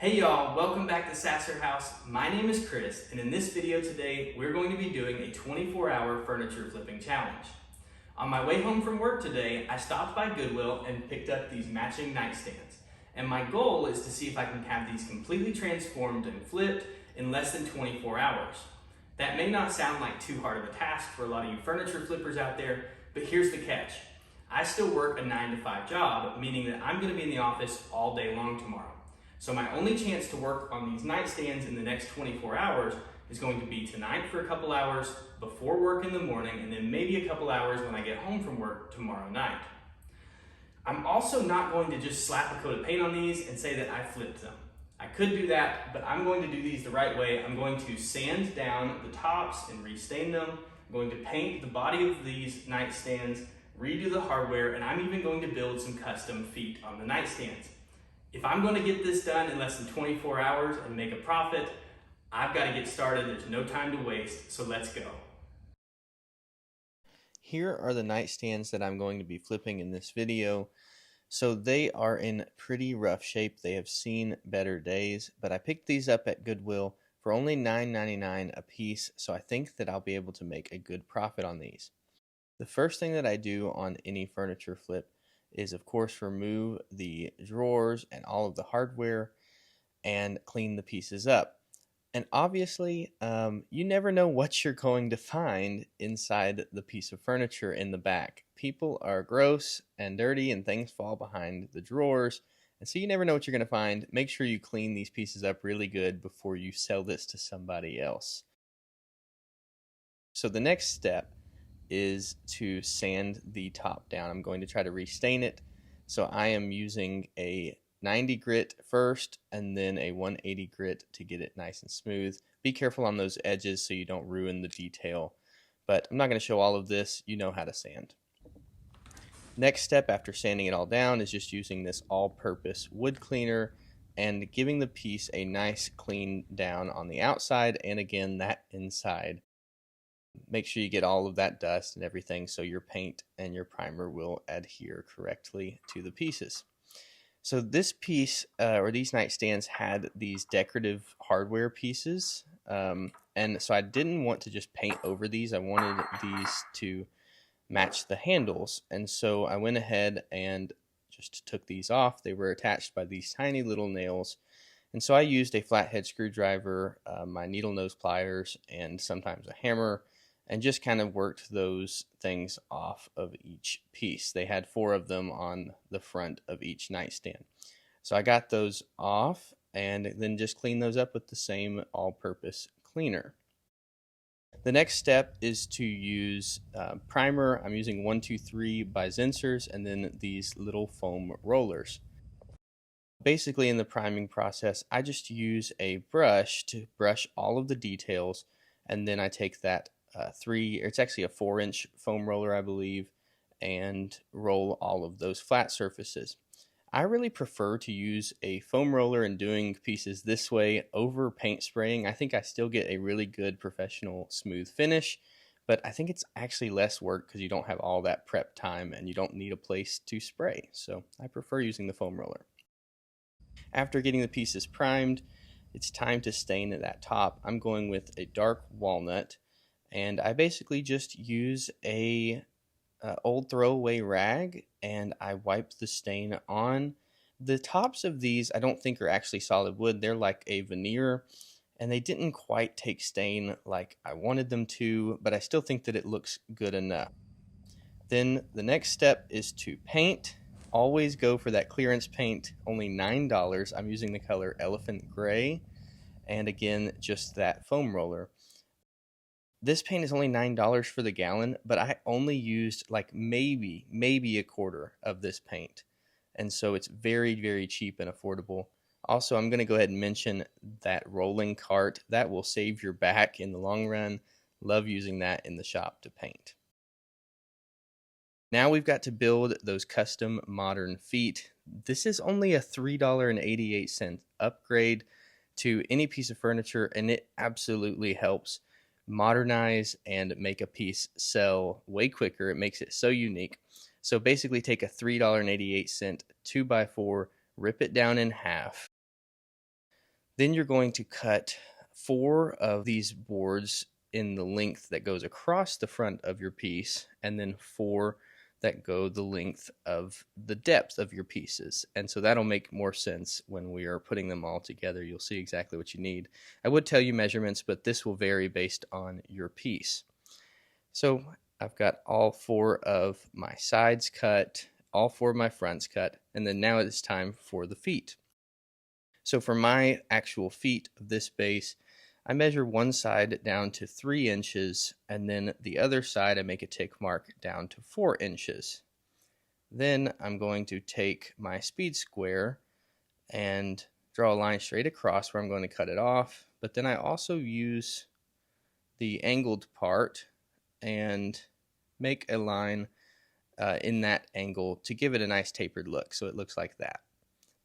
Hey y'all, welcome back to Sasser House. My name is Chris, and in this video today, we're going to be doing a 24-hour furniture flipping challenge. On my way home from work today, I stopped by Goodwill and picked up these matching nightstands. And my goal is to see if I can have these completely transformed and flipped in less than 24 hours. That may not sound like too hard of a task for a lot of you furniture flippers out there, but here's the catch. I still work a 9-to-5 job, meaning that I'm going to be in the office all day long tomorrow. So my only chance to work on these nightstands in the next 24 hours is going to be tonight for a couple hours, before work in the morning, and then maybe a couple hours when I get home from work tomorrow night. I'm also not going to just slap a coat of paint on these and say that I flipped them. I could do that, but I'm going to do these the right way. I'm going to sand down the tops and restain them. I'm going to paint the body of these nightstands, redo the hardware, and I'm even going to build some custom feet on the nightstands. If I'm going to get this done in less than 24 hours and make a profit, I've got to get started. There's no time to waste, so let's go. Here are the nightstands that I'm going to be flipping in this video. So they are in pretty rough shape. They have seen better days, but I picked these up at Goodwill for only $9.99 a piece, so I think that I'll be able to make a good profit on these. The first thing that I do on any furniture flip is, of course, remove the drawers and all of the hardware and clean the pieces up. And obviously, you never know what you're going to find inside the piece of furniture in the back. People are gross and dirty and things fall behind the drawers. And so you never know what you're going to find. Make sure you clean these pieces up really good before you sell this to somebody else. So the next step is to sand the top down. I'm going to try to restain it. So I am using a 90 grit first and then a 180 grit to get it nice and smooth. Be careful on those edges so you don't ruin the detail. But I'm not going to show all of this. You know how to sand. Next step after sanding it all down is just using this all-purpose wood cleaner and giving the piece a nice clean down on the outside and again that inside. Make sure you get all of that dust and everything so your paint and your primer will adhere correctly to the pieces. So this piece, or these nightstands, had these decorative hardware pieces, and so I didn't want to just paint over these. I wanted these to match the handles, and so I went ahead and just took these off. They were attached by these tiny little nails, and so I used a flathead screwdriver, my needle nose pliers, and sometimes a hammer, and just kind of worked those things off of each piece. They had 4 of them on the front of each nightstand. So I got those off and then just cleaned those up with the same all-purpose cleaner. The next step is to use primer. I'm using 123 by Zinsers and then these little foam rollers. Basically in the priming process, I just use a brush to brush all of the details, and then I take that it's actually a 4-inch foam roller, I believe, and roll all of those flat surfaces. I really prefer to use a foam roller and doing pieces this way over paint spraying. I think I still get a really good professional smooth finish, but I think it's actually less work because you don't have all that prep time and you don't need a place to spray. So I prefer using the foam roller. After getting the pieces primed, it's time to stain that top. I'm going with a dark walnut. And I basically just use a old throwaway rag and I wipe the stain on. The tops of these I don't think are actually solid wood. They're like a veneer and they didn't quite take stain like I wanted them to, but I still think that it looks good enough. Then the next step is to paint. Always go for that clearance paint, only $9. I'm using the color Elephant Gray and again just that foam roller. This paint is only $9 for the gallon, but I only used like maybe a quarter of this paint. And so it's very, very cheap and affordable. Also, I'm going to go ahead and mention that rolling cart. That will save your back in the long run. Love using that in the shop to paint. Now we've got to build those custom modern feet. This is only a $3.88 upgrade to any piece of furniture, and it absolutely helps modernize and make a piece sell way quicker. It makes it so unique. So basically take a $3.88 2x4, rip it down in half, Then you're going to cut 4 of these boards in the length that goes across the front of your piece, and then 4 that go the length of the depth of your pieces. And so that'll make more sense when we are putting them all together. You'll see exactly what you need. I would tell you measurements, but this will vary based on your piece. So I've got all 4 of my sides cut, all 4 of my fronts cut, and then now it's time for the feet. So for my actual feet of this base, I measure one side down to 3 inches, and then the other side I make a tick mark down to 4 inches. Then I'm going to take my speed square and draw a line straight across where I'm going to cut it off, but then I also use the angled part and make a line in that angle to give it a nice tapered look, so it looks like that.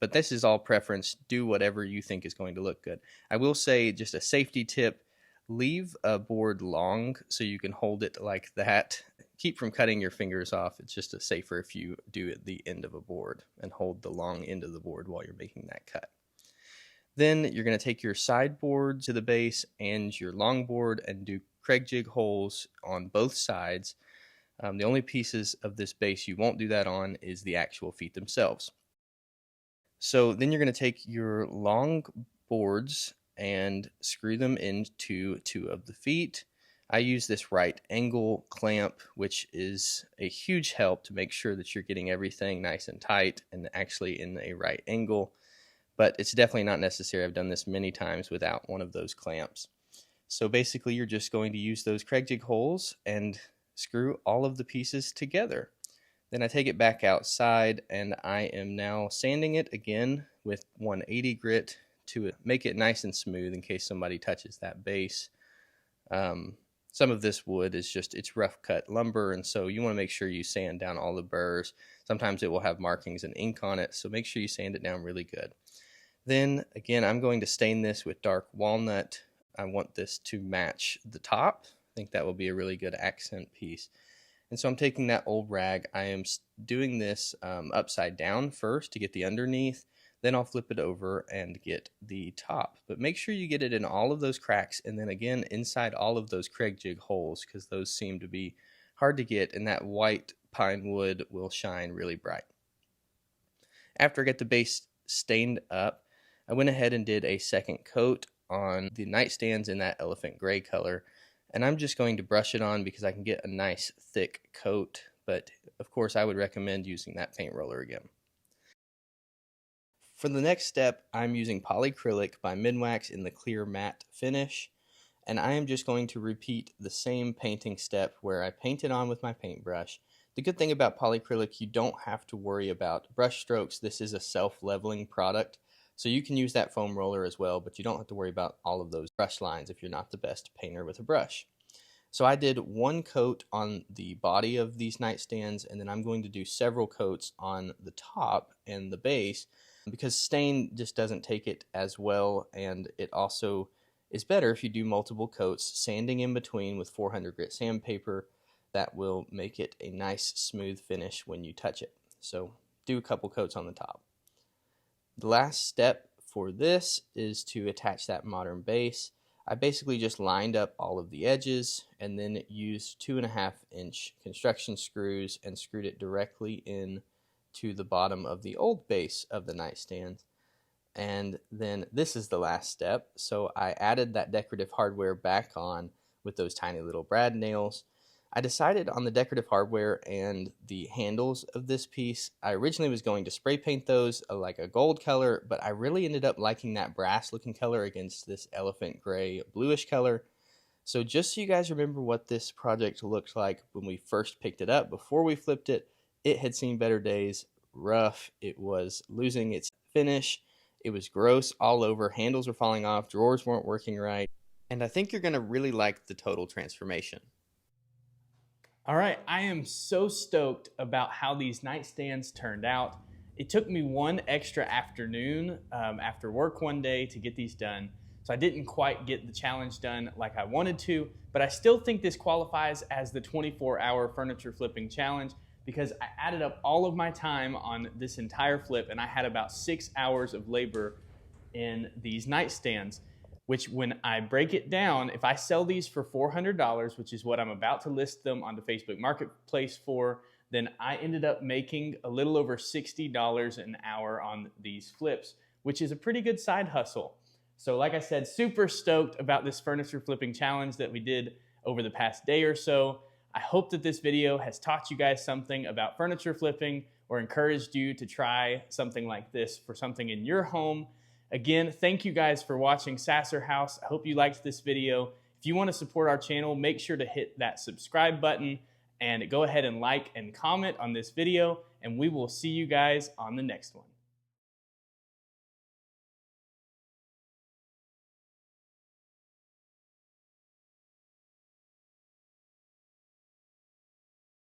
But this is all preference. Do whatever you think is going to look good. I will say, just a safety tip, leave a board long so you can hold it like that. Keep from cutting your fingers off. It's just safer if you do at the end of a board and hold the long end of the board while you're making that cut. Then you're going to take your sideboard to the base and your long board and do Craig jig holes on both sides. The only pieces of this base you won't do that on is the actual feet themselves. So then you're going to take your long boards and screw them into 2 of the feet. I use this right angle clamp, which is a huge help to make sure that you're getting everything nice and tight and actually in a right angle. But it's definitely not necessary. I've done this many times without one of those clamps. So basically you're just going to use those Craig jig holes and screw all of the pieces together. Then I take it back outside and I am now sanding it again with 180 grit to make it nice and smooth in case somebody touches that base. Some of this wood is just, it's rough cut lumber, and so you want to make sure you sand down all the burrs. Sometimes it will have markings and ink on it, so make sure you sand it down really good. Then again, I'm going to stain this with dark walnut. I want this to match the top. I think that will be a really good accent piece. And so I'm taking that old rag. I am doing this upside down first to get the underneath. Then I'll flip it over and get the top. But make sure you get it in all of those cracks, and then again inside all of those Craig jig holes, because those seem to be hard to get, and that white pine wood will shine really bright. After I get the base stained up, I went ahead and did a second coat on the nightstands in that elephant gray color. And I'm just going to brush it on because I can get a nice thick coat, but of course I would recommend using that paint roller again. For the next step, I'm using polyacrylic by Minwax in the clear matte finish, and I am just going to repeat the same painting step where I paint it on with my paintbrush. The good thing about polyacrylic, you don't have to worry about brush strokes. This is a self-leveling product, so you can use that foam roller as well, but you don't have to worry about all of those brush lines if you're not the best painter with a brush. So I did one coat on the body of these nightstands, and then I'm going to do several coats on the top and the base because stain just doesn't take it as well, and it also is better if you do multiple coats, sanding in between with 400 grit sandpaper. That will make it a nice smooth finish when you touch it. So do a couple coats on the top. The last step for this is to attach that modern base. I basically just lined up all of the edges and then used 2.5-inch construction screws and screwed it directly in to the bottom of the old base of the nightstand. And then this is the last step. So I added that decorative hardware back on with those tiny little brad nails. I decided on the decorative hardware and the handles of this piece. I originally was going to spray paint those like a gold color, but I really ended up liking that brass looking color against this elephant gray bluish color. So just so you guys remember what this project looked like when we first picked it up, before we flipped it, it had seen better days. Rough, it was losing its finish, it was gross all over, handles were falling off, drawers weren't working right, and I think you're going to really like the total transformation. All right, I am so stoked about how these nightstands turned out. It took me one extra afternoon after work one day to get these done, so I didn't quite get the challenge done like I wanted to, but I still think this qualifies as the 24-hour furniture flipping challenge because I added up all of my time on this entire flip and I had about 6 hours of labor in these nightstands, which when I break it down, if I sell these for $400, which is what I'm about to list them on the Facebook Marketplace for, then I ended up making a little over $60 an hour on these flips, which is a pretty good side hustle. So like I said, super stoked about this furniture flipping challenge that we did over the past day or so. I hope that this video has taught you guys something about furniture flipping or encouraged you to try something like this for something in your home. Again, thank you guys for watching Sasser House. I hope you liked this video. If you want to support our channel, make sure to hit that subscribe button and go ahead and like and comment on this video, and we will see you guys on the next one.